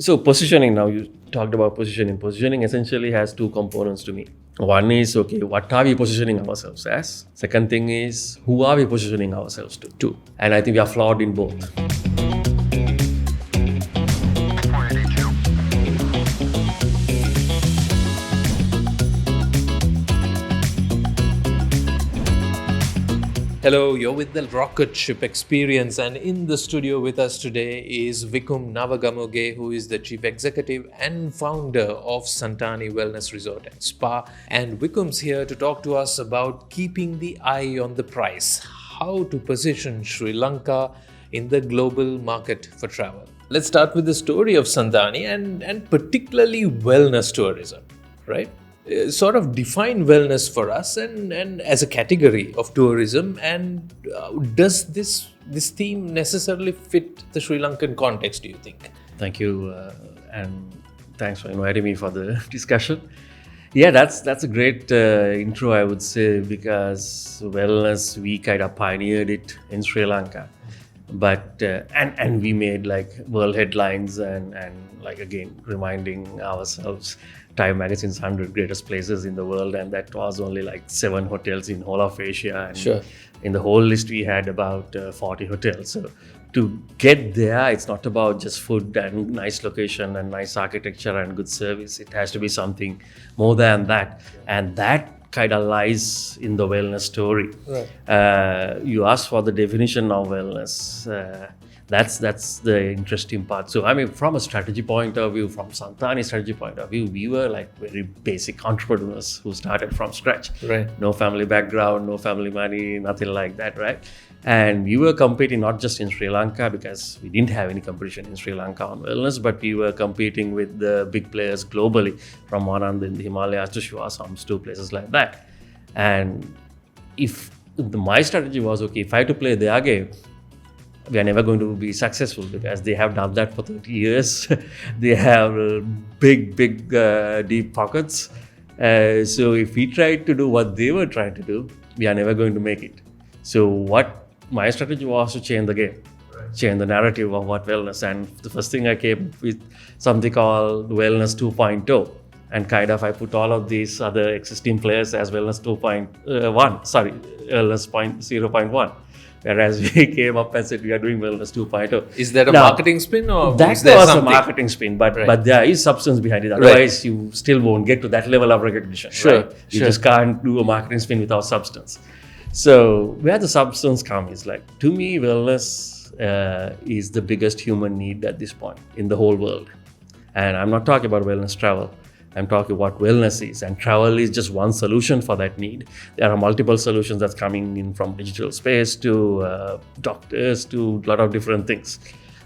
So positioning, now you talked about positioning. Positioning essentially has two components to me. One is, okay, what are we positioning ourselves as? Second thing is, who are we positioning ourselves to? And I think we are flawed in both. Hello, you're with the Rocketship Experience, and in the studio with us today is Vickum Nawagamuwage, who is the Chief Executive and founder of Santani Wellness Resort and Spa. And Vickum's here to talk to us about keeping the eye on the price, how to position Sri Lanka in the global market for travel. Let's start with the story of Santani and particularly wellness tourism, right? Sort of define wellness for us and as a category of tourism, and does this theme necessarily fit the Sri Lankan context, do you think? Thank you, and thanks for inviting me for the discussion. Yeah, that's a great intro, I would say, because wellness, we kind of pioneered it in Sri Lanka. But and we made like world headlines and like, again, reminding ourselves Time Magazine's 100 greatest places in the world, and that was only like 7 hotels in whole of Asia. And Sure. In the whole list, we had about 40 hotels. So to get there, it's not about just food and nice location and nice architecture and good service. It has to be something more than that. And that kind of lies in the wellness story. Right. You asked for the definition of wellness. That's the interesting part. So, I mean, from a strategy point of view, from Santani strategy point of view, we were like very basic entrepreneurs who started from scratch. Right. No family background, no family money, nothing like that, right? And we were competing not just in Sri Lanka, because we didn't have any competition in Sri Lanka on wellness, but we were competing with the big players globally, from one end in the Himalayas to Shivasams to places like that. And my strategy was, okay, if I had to play their game, we are never going to be successful, because they have done that for 30 years. They have big, deep pockets. So if we tried to do what they were trying to do, we are never going to make it. So what my strategy was to change the game, change the narrative of what wellness. And the first thing I came with something called Wellness 2.0. And kind of I put all of these other existing players as Wellness 2.1, Wellness 0.1. Whereas we came up and said we are doing Wellness 2.0. Is that a marketing spin, or that is there was something? A marketing spin, but Right. but there is substance behind it. Otherwise, you still won't get to that level of recognition. Sure, Right? You just can't do a marketing spin without substance. So where the substance comes is like, to me, wellness is the biggest human need at this point in the whole world. And I'm not talking about wellness travel. I'm talking about wellness is, and travel is just one solution for that need. There are multiple solutions that's coming in, from digital space to doctors to a lot of different things.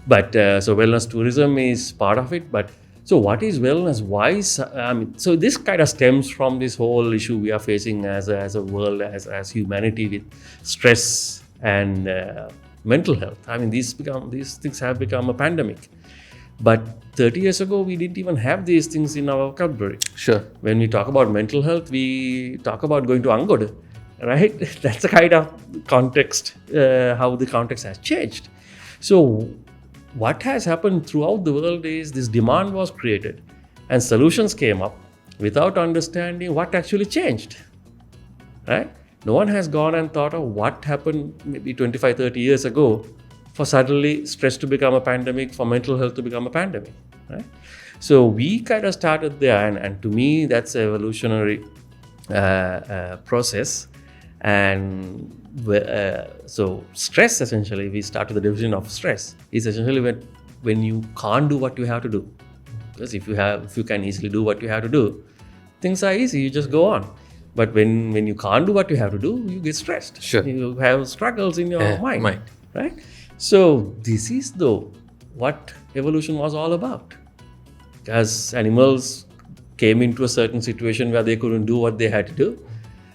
But so wellness tourism is part of it. But so what is wellness? Why is, so this kind of stems from this whole issue we are facing as a world, as humanity, with stress and mental health. I mean, these things have become a pandemic. But 30 years ago, we didn't even have these things in our vocabulary. Sure. When we talk about mental health, we talk about going to Angoda, right? That's the kind of context, how the context has changed. So what has happened throughout the world is this demand was created and solutions came up without understanding what actually changed, right? No one has gone and thought of what happened maybe 25, 30 years ago for suddenly stress to become a pandemic, for mental health to become a pandemic, right? So we kind of started there, and to me, that's an evolutionary process. And so stress, essentially, we start with the division of stress, is essentially when you can't do what you have to do. Because if you can easily do what you have to do, things are easy, you just go on. But when you can't do what you have to do, you get stressed. Sure. You have struggles in your mind, right? So this is though what evolution was all about. As animals came into a certain situation where they couldn't do what they had to do,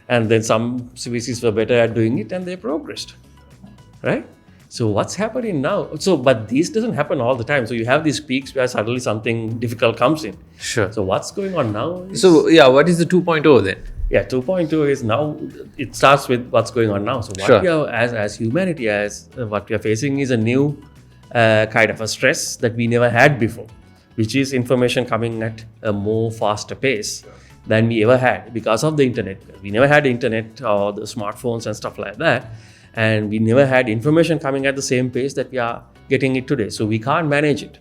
and then some species were better at doing it and they progressed, right? So what's happening now? But this doesn't happen all the time. So you have these peaks where suddenly something difficult comes in. Sure. So what's going on now is, So what is the 2.0 then? Yeah, 2.2 is now, it starts with what's going on now. So what we are, as humanity, what we are facing is a new kind of a stress that we never had before. which is information coming at a more faster pace than we ever had because of the internet. We never had the internet or the smartphones and stuff like that, and we never had information coming at the same pace that we are getting it today. So we can't manage it.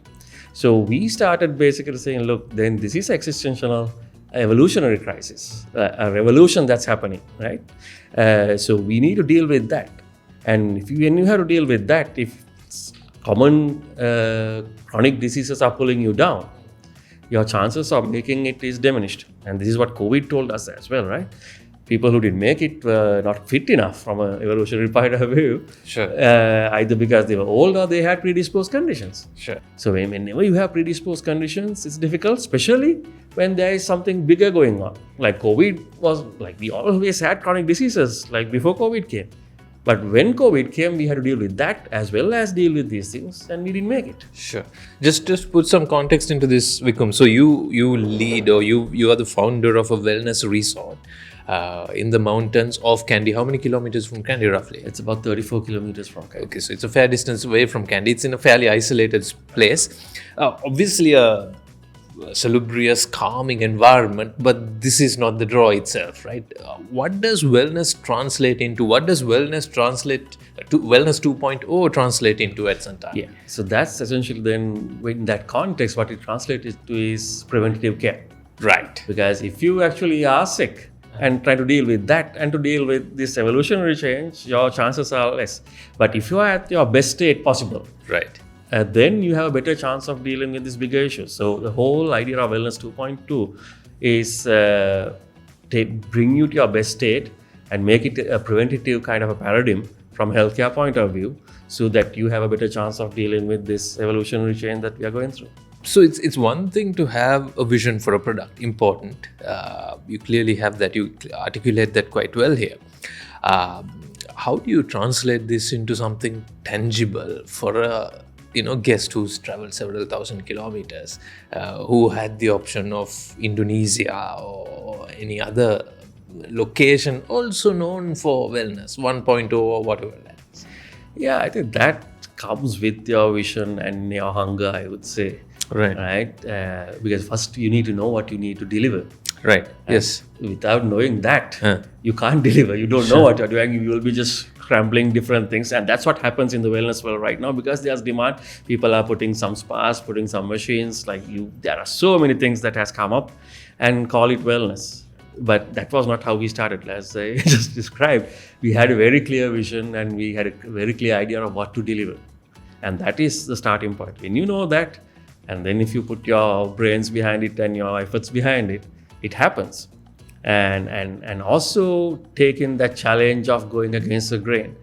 So we started basically saying, look, then this is existential evolutionary crisis, a revolution that's happening, right? So we need to deal with that. And when you have to deal with that, if common chronic diseases are pulling you down, your chances of making it is diminished. And this is what COVID told us as well, right? People who didn't make it were not fit enough from an evolutionary point of view. Sure. Either because they were old or they had predisposed conditions. Sure. So whenever you have predisposed conditions, it's difficult, especially when there is something bigger going on. Like COVID was, like we always had chronic diseases, like before COVID came. But when COVID came, we had to deal with that as well as deal with these things, and we didn't make it. Sure. Just put some context into this, Vickum. So you lead, or you are the founder of a wellness resort in the mountains of Kandy. How many kilometers from Kandy roughly? It's about 34 kilometers from Kandy. Okay, so it's a fair distance away from Kandy. It's in a fairly isolated place. Obviously a salubrious, calming environment, but this is not the draw itself, right? What does wellness translate into? What does wellness translate to? Wellness 2.0 translate into at Santani? Yeah, so that's essentially then, in that context, what it translates to is preventative care. Right. Because if you actually are sick and try to deal with that and to deal with this evolutionary change, your chances are less. But if you are at your best state possible, right, then you have a better chance of dealing with these bigger issues. So the whole idea of Wellness 2.2 is bring you to your best state and make it a preventative kind of a paradigm from a healthcare point of view, so that you have a better chance of dealing with this evolutionary change that we are going through. So it's one thing to have a vision for a product, important. You clearly have that, you articulate that quite well here. How do you translate this into something tangible for a guest who's traveled several thousand kilometers, who had the option of Indonesia or any other location also known for wellness 1.0 or whatever that is? Yeah, I think that comes with your vision and your hunger, I would say. Right? Because first you need to know what you need to deliver. Right. And yes. Without knowing that, you can't deliver. You don't know what you're doing. You will be just scrambling different things. And that's what happens in the wellness world right now, because there's demand. People are putting some spas, putting some machines. There are so many things that has come up and call it wellness. But that was not how we started. As I just described, we had a very clear vision and we had a very clear idea of what to deliver. And that is the starting point. When you know that, and then if you put your brains behind it and your efforts behind it, it happens. And also taking that challenge of going against the grain.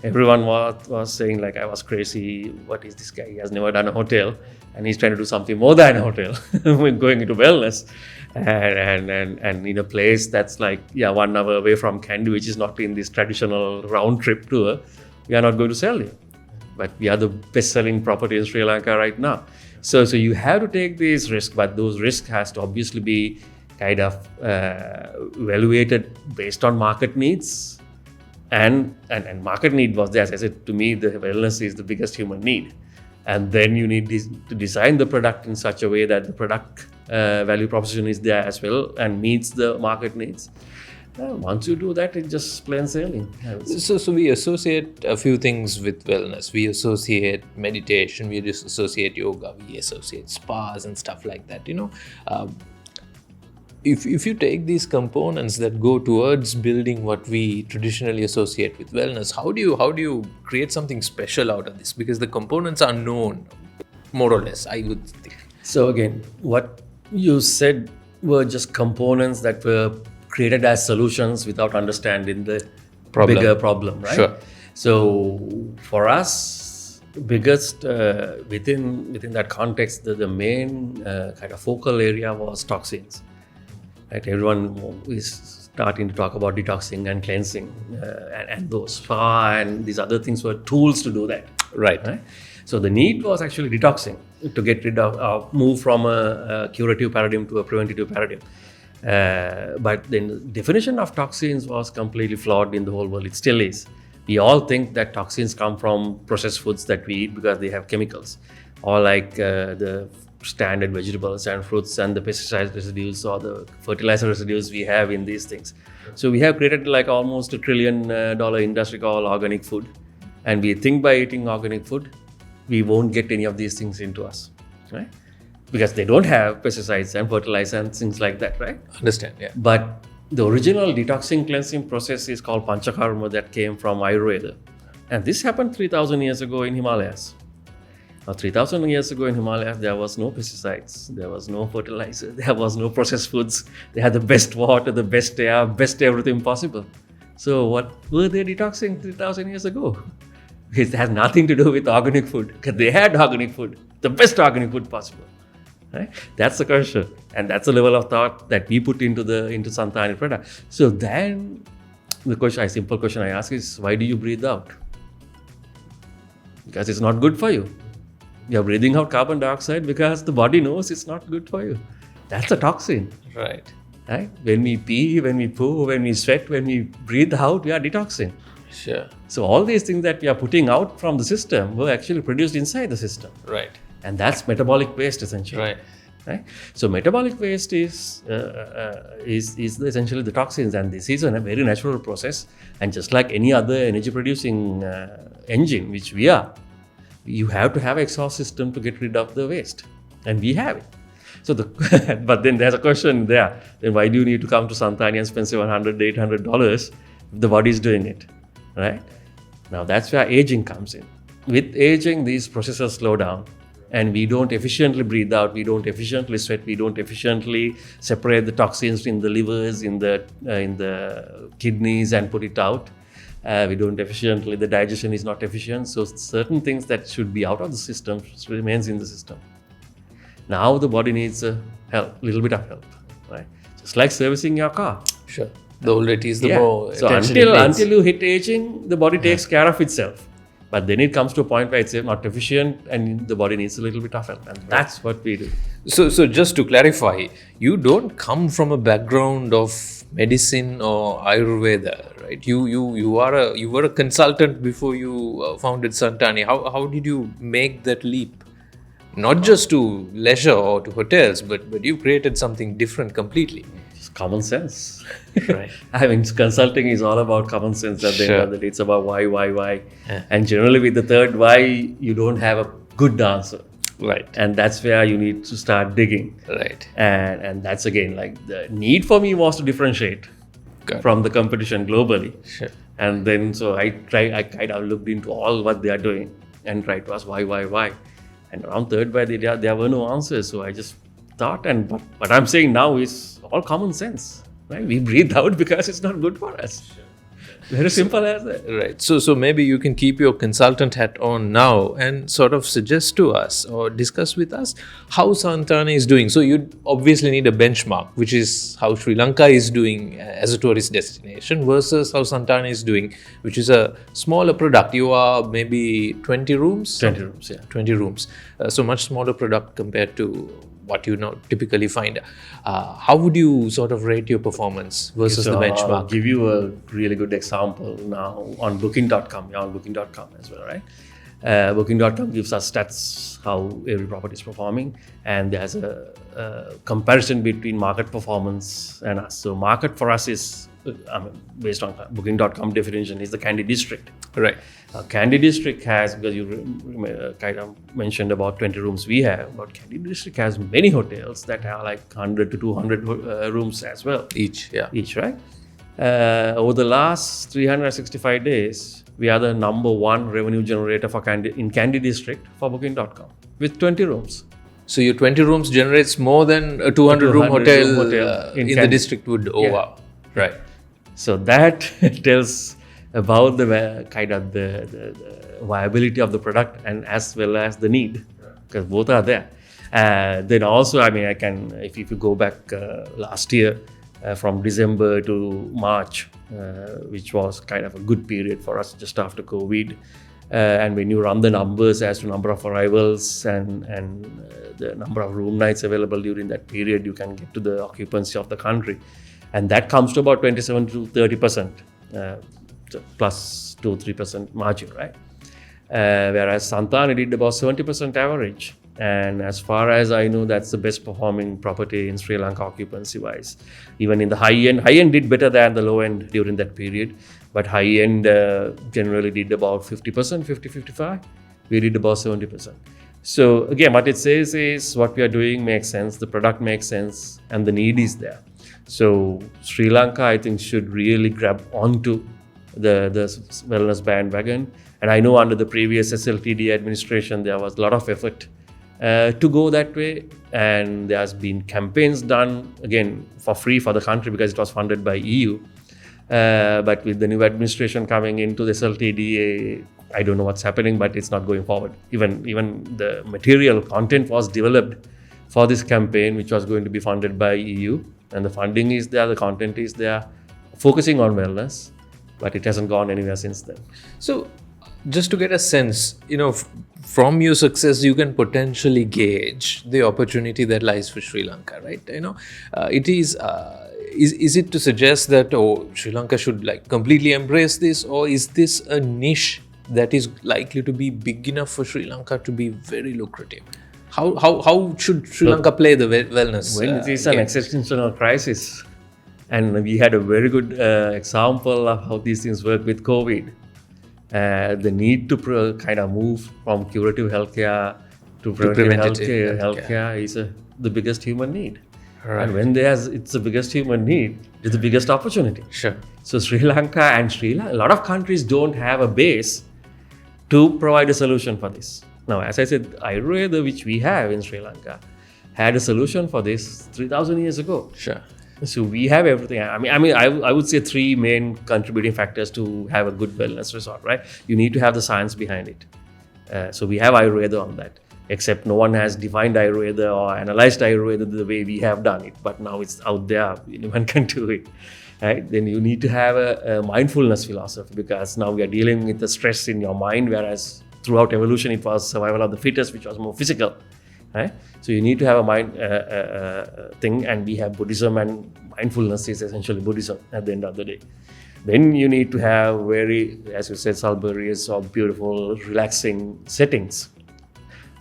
Everyone was saying like I was crazy. What is this guy? He has never done a hotel and he's trying to do something more than a hotel. We're going into wellness and in a place that's 1 hour away from Kandy, which is not in this traditional round trip tour. We are not going to sell it. But we are the best-selling property in Sri Lanka right now. So you have to take these risks, but those risks has to obviously be kind of evaluated based on market needs. And market need was there. As I said, to me, the wellness is the biggest human need. And then you need to design the product in such a way that the product value proposition is there as well and meets the market needs. Once you do that, it's just plain sailing. So we associate a few things with wellness. We associate meditation, we just associate yoga, we associate spas and stuff like that. If you take these components that go towards building what we traditionally associate with wellness, how do you create something special out of this? Because the components are known, more or less, I would think. So again, what you said were just components that were created as solutions without understanding the bigger problem, right? Sure. So for us, biggest within that context, the main kind of focal area was toxins. Right? Everyone is starting to talk about detoxing and cleansing, and those spa and these other things were tools to do that. Right. So the need was actually detoxing to get rid of, move from a curative paradigm to a preventative paradigm. But then the definition of toxins was completely flawed in the whole world. It still is. We all think that toxins come from processed foods that we eat because they have chemicals, or the standard vegetables and fruits and the pesticide residues or the fertilizer residues we have in these things. So we have created like almost $1 trillion industry called organic food. And we think by eating organic food, we won't get any of these things into us, right? Because they don't have pesticides and fertilizer and things like that, right? Understand, yeah. But the original detoxing cleansing process is called Panchakarma that came from Ayurveda. And this happened 3,000 years ago in Himalayas. Now, 3,000 years ago in Himalayas, there was no pesticides, there was no fertilizer, there was no processed foods. They had the best water, the best air, best everything possible. So what were they detoxing 3,000 years ago? It has nothing to do with organic food, because they had organic food, the best organic food possible. Right? That's the question, and that's the level of thought that we put into Santani product. So then, a simple question I ask is, why do you breathe out? Because it's not good for you. You're breathing out carbon dioxide because the body knows it's not good for you. That's a toxin. Right. Right? When we pee, when we poo, when we sweat, when we breathe out, we are detoxing. Sure. So all these things that we are putting out from the system were actually produced inside the system. Right. And that's metabolic waste essentially. Right? So metabolic waste is essentially the toxins, and this is a very natural process. And just like any other energy producing engine, which we are, you have to have an exhaust system to get rid of the waste, and we have it. So but then there's a question there. Then why do you need to come to Santani and spend $700, $800 if the body is doing it, right? Now that's where aging comes in. With aging, these processes slow down, and we don't efficiently breathe out, we don't efficiently sweat, we don't efficiently separate the toxins in the livers, in the kidneys and put it out. We don't efficiently, the digestion is not efficient. So certain things that should be out of the system remains in the system. Now the body needs help, little bit of help, right? Just like servicing your car. Sure. The older it is, the more so attention it needs. until you hit aging, the body takes care of itself. But then it comes to a point where it's not efficient and the body needs a little bit of help. And that's what we do. So just to clarify, you don't come from a background of medicine or Ayurveda, right? You were a consultant before you founded Santani. How did you make that leap? Not just to leisure or to hotels, but you created something different completely. Just common sense. Right. I mean, consulting is all about common sense at the end of the day. It's about why. Yeah. And generally with the third why, you don't have a good answer. Right. And that's where you need to start digging. Right. And that's again, like the need for me was to differentiate from the competition globally. Sure. And then so I kind of looked into all what they are doing and tried to ask why. And around third why there were no answers. So I just thought, and what I'm saying now is all common sense. Right? We breathe out because it's not good for us. Sure. Very simple as that. Right. So maybe you can keep your consultant hat on now and sort of suggest to us or discuss with us how Santani is doing. So you obviously need a benchmark, which is how Sri Lanka is doing as a tourist destination versus how Santani is doing, which is a smaller product. You are maybe 20 rooms? 20 rooms, yeah. 20 rooms. So much smaller product compared to what you now typically find. How would you sort of rate your performance versus the benchmark? I'll give you a really good example now on Booking.com. You're on Booking.com as well, right? Booking.com gives us stats how every property is performing, and there's a comparison between market performance and us. So market for us is, based on Booking.com definition, is the Kandy district. Right. Kandy district has, because you kind of mentioned about 20 rooms we have, but Kandy district has many hotels that have like 100 to 200 rooms as well. Each, right? Over the last 365 days, we are the number one revenue generator for in Kandy district for Booking.com with 20 rooms. So your 20 rooms generates more than a 200 room hotel in the district would. Oh, yeah. Wow. Right. So that tells about the kind of the viability of the product and as well as the need, because both are there. Then also, I can, if you go back last year from December to March, which was kind of a good period for us just after COVID. And when you run the numbers as to number of arrivals and the number of room nights available during that period, you can get to the occupancy of the country. And that comes to about 27 to 30%, plus 2-3% margin, right? Whereas Santani did about 70% average. And as far as I know, that's the best performing property in Sri Lanka occupancy wise. Even in the high end did better than the low end during that period. But high end generally did about 50%, 55. We did about 70%. So again, what it says is what we are doing makes sense, the product makes sense, and the need is there. So Sri Lanka, I think, should really grab onto the wellness bandwagon. And I know under the previous SLTD administration, there was a lot of effort to go that way, and there has been campaigns done again for free for the country because it was funded by EU. But with the new administration coming into the SLTD, I don't know what's happening, but it's not going forward. Even the material content was developed for this campaign, which was going to be funded by EU, and the funding is there, the content is there, focusing on wellness, but it hasn't gone anywhere since then. So, just to get a sense, from your success, you can potentially gauge the opportunity that lies for Sri Lanka, right? It is it to suggest that Sri Lanka should completely embrace this, or is this a niche that is likely to be big enough for Sri Lanka to be very lucrative? How should Sri Lanka play the wellness? When it is an existential crisis, and we had a very good example of how these things work with COVID. The need to kind of move from curative healthcare to preventative healthcare is the biggest human need. Right. And when it's the biggest human need, it's the biggest opportunity. Sure. So Sri Lanka and a lot of countries don't have a base to provide a solution for this. Now, as I said, Ayurveda, which we have in Sri Lanka, had a solution for this 3,000 years ago. Sure. So we have everything. I would say three main contributing factors to have a good wellness resort, right? You need to have the science behind it. So we have Ayurveda on that, except no one has defined Ayurveda or analyzed Ayurveda the way we have done it. But now it's out there, anyone can do it, right? Then you need to have a mindfulness philosophy, because now we are dealing with the stress in your mind, whereas throughout evolution it was survival of the fittest, which was more physical. Right? So you need to have a mind thing, and we have Buddhism, and mindfulness is essentially Buddhism at the end of the day. Then you need to have very, as you said, salubrious or beautiful, relaxing settings.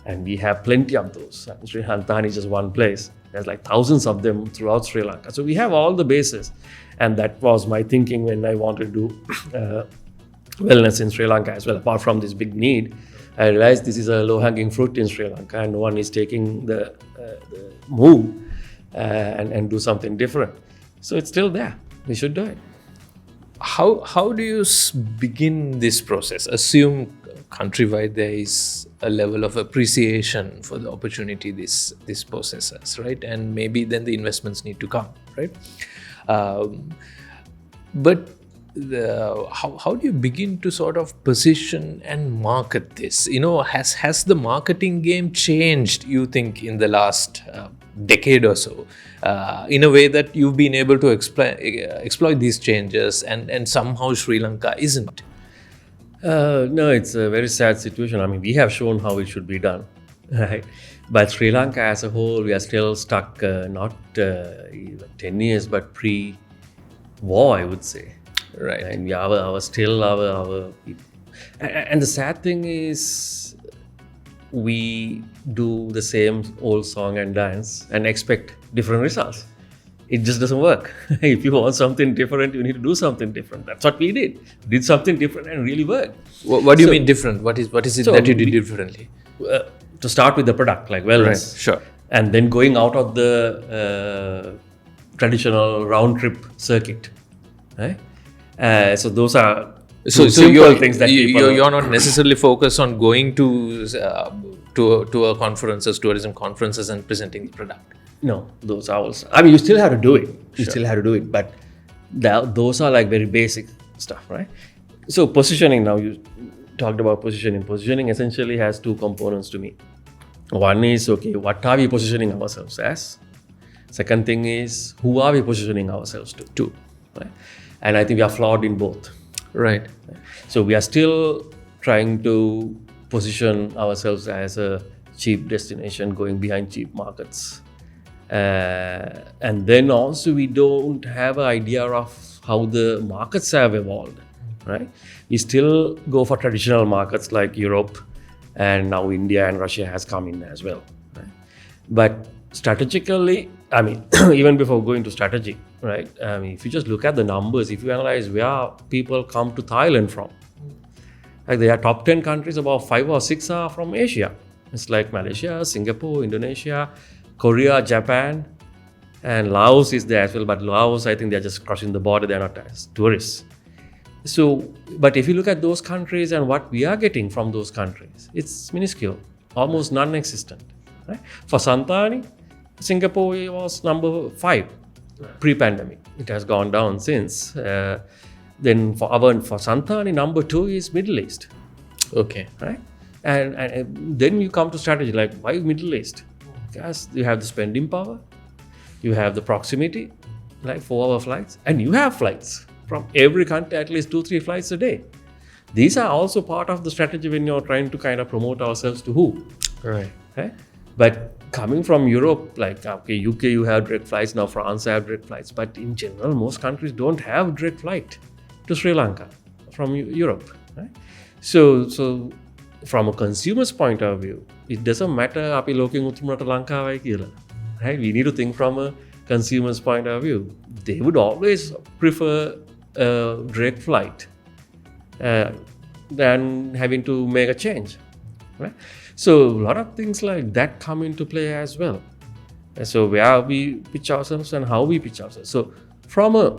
And we have plenty of those. Santani is just one place. There's thousands of them throughout Sri Lanka. So we have all the bases. And that was my thinking when I wanted to do wellness in Sri Lanka as well, apart from this big need. I realized this is a low-hanging fruit in Sri Lanka, and no one is taking the move and do something different. So it's still there. We should do it. How do you begin this process? Assume countrywide there is a level of appreciation for the opportunity this possesses, right? And maybe then the investments need to come, right? But how do you begin to sort of position and market this? Has the marketing game changed, you think, in the last decade or so, in a way that you've been able to exploit these changes, and somehow Sri Lanka isn't? No, it's a very sad situation. We have shown how it should be done, right? But Sri Lanka as a whole, we are still stuck, not even 10 years, but pre-war, I would say. Right. And our and the sad thing is, we do the same old song and dance and expect different results. It just doesn't work. If you want something different, you need to do something different. That's what we did. Did something different and really worked. What do you mean different? What is it that you did differently? To start with the product, like wellness. Right. Sure. And then going out of the traditional round trip circuit, right? So those are simple things that you're not necessarily focused on going to a conferences, tourism conferences, and presenting the product. No, those are also. You still have to do it. You still have to do it, but those are very basic stuff, right? So positioning. Now you talked about positioning. Positioning essentially has two components to me. One is, what are we positioning ourselves as? Second thing is, who are we positioning ourselves to? Right? And I think we are flawed in both. Right. So we are still trying to position ourselves as a cheap destination going behind cheap markets. And then also we don't have an idea of how the markets have evolved, right? We still go for traditional markets like Europe, and now India and Russia has come in as well. Right? But strategically, I mean, even before going to strategy, right? I mean, if you just look at the numbers, if you analyze where people come to Thailand from, like there are top 10 countries, about 5 or 6 are from Asia. It's like Malaysia, Singapore, Indonesia, Korea, Japan, and Laos is there as well. But Laos, I think they're just crossing the border, they're not as tourists. So, but if you look at those countries and what we are getting from those countries, it's minuscule, almost non-existent. Right? For Santani, Singapore was number 5 pre-pandemic. It has gone down since. Then for Santani, number 2 is Middle East. Okay. Right? And then you come to strategy, like why Middle East? Because you have the spending power, you have the proximity, like 4-hour flights, and you have flights from every country, at least 2-3 flights a day. These are also part of the strategy when you're trying to kind of promote ourselves to who. Right. But coming from Europe, like okay, UK you have direct flights, now France have direct flights, but in general most countries don't have direct flight to Sri Lanka from Europe. Right? So from a consumer's point of view, it doesn't matter api loken uthumata Lankawai kiyala. Right? We need to think from a consumer's point of view. They would always prefer a direct flight than having to make a change. Right? So a lot of things like that come into play as well. And so where we pitch ourselves and how we pitch ourselves. So from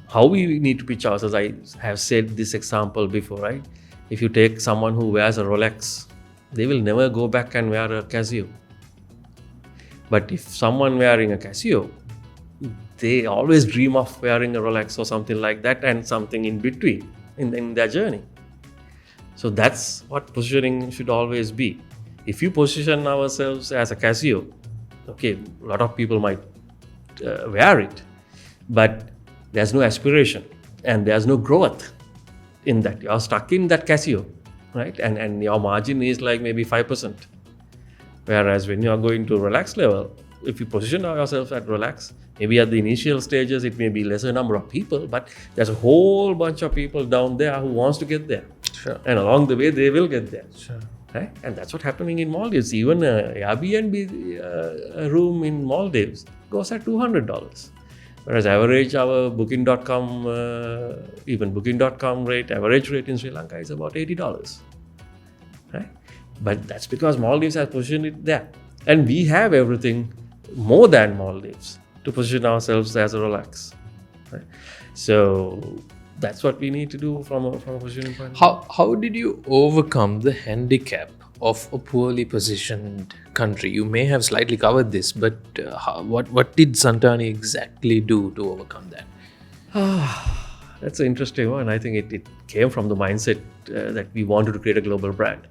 how we need to pitch ourselves, I have said this example before, right? If you take someone who wears a Rolex, they will never go back and wear a Casio. But if someone wearing a Casio, they always dream of wearing a Rolex or something like that and something in between in their journey. So that's what positioning should always be. If you position ourselves as a Casio, okay, a lot of people might wear it, but there's no aspiration and there's no growth in that. You're stuck in that Casio, right? And your margin is like maybe 5%. Whereas when you're going to relax level, if you position yourself at relax, maybe at the initial stages, it may be lesser number of people, but there's a whole bunch of people down there who wants to get there. Sure. And along the way, they will get there. Sure. Right? And that's what's happening in Maldives. Even an Airbnb room in Maldives goes at $200. Whereas average our Booking.com, even Booking.com average rate in Sri Lanka is about $80. Right? But that's because Maldives has positioned it there. And we have everything more than Maldives to position ourselves as a relax. Right? So that's what we need to do from a positioning point of view. How did you overcome the handicap of a poorly positioned country? You may have slightly covered this, but what did Santani exactly do to overcome that? That's an interesting one. I think it came from the mindset that we wanted to create a global brand.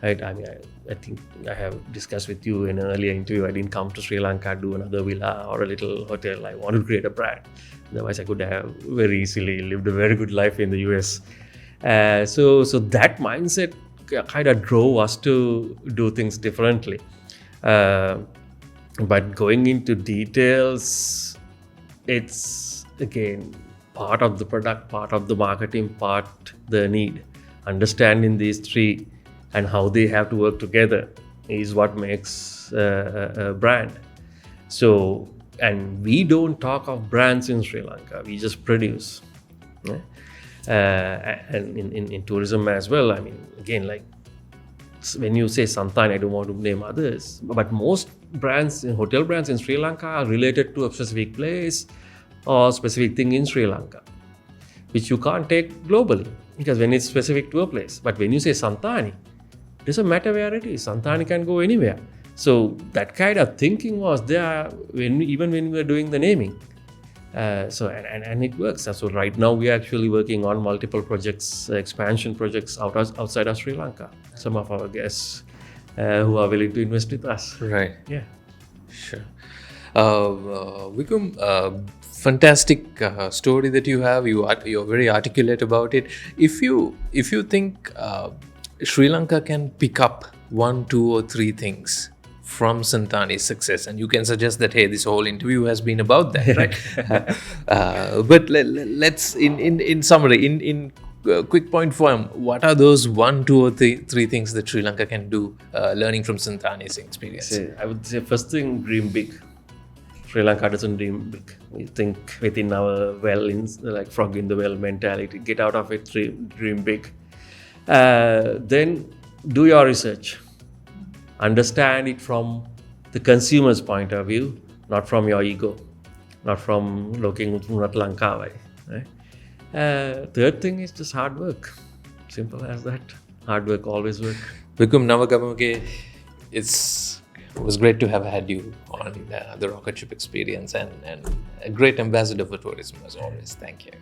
Right? I mean, I think I have discussed with you in an earlier interview, I didn't come to Sri Lanka, do another villa or a little hotel. I wanted to create a brand. Otherwise, I could have very easily lived a very good life in the US. So that mindset kind of drove us to do things differently. But going into details, it's again part of the product, part of the marketing, part the need. Understanding these three and how they have to work together is what makes a brand. So, and we don't talk of brands in Sri Lanka, we just produce. And in tourism as well, I mean, again, like when you say Santani, I don't want to name others, but most brands, hotel brands in Sri Lanka are related to a specific place or specific thing in Sri Lanka, which you can't take globally because when it's specific to a place. But when you say Santani, it doesn't matter where it is. Santani can go anywhere. So that kind of thinking was there even when we were doing the naming. And it works. So right now we are actually working on multiple projects, expansion projects outside of Sri Lanka. Some of our guests who are willing to invest with us. Right. Yeah. Sure. Vickum, fantastic story that you have. You're very articulate about it. If you think Sri Lanka can pick up 1, 2, or 3 things from Santani's success, and you can suggest that, hey, this whole interview has been about that, right? But let's, in summary, in quick point form, what are those 1, 2, or 3 things that Sri Lanka can do learning from Santani's experience? I would say first thing, dream big. Sri Lanka doesn't dream big. We think within our like frog in the well mentality. Get out of it, dream big. Then do your research. Understand it from the consumer's point of view, not from your ego, not from looking at Lanka. Right? Third thing is just hard work. Simple as that. Hard work always work. Vickum Nawagamuwage, it was great to have had you on the Rocketship Experience and a great ambassador for tourism as always. Thank you.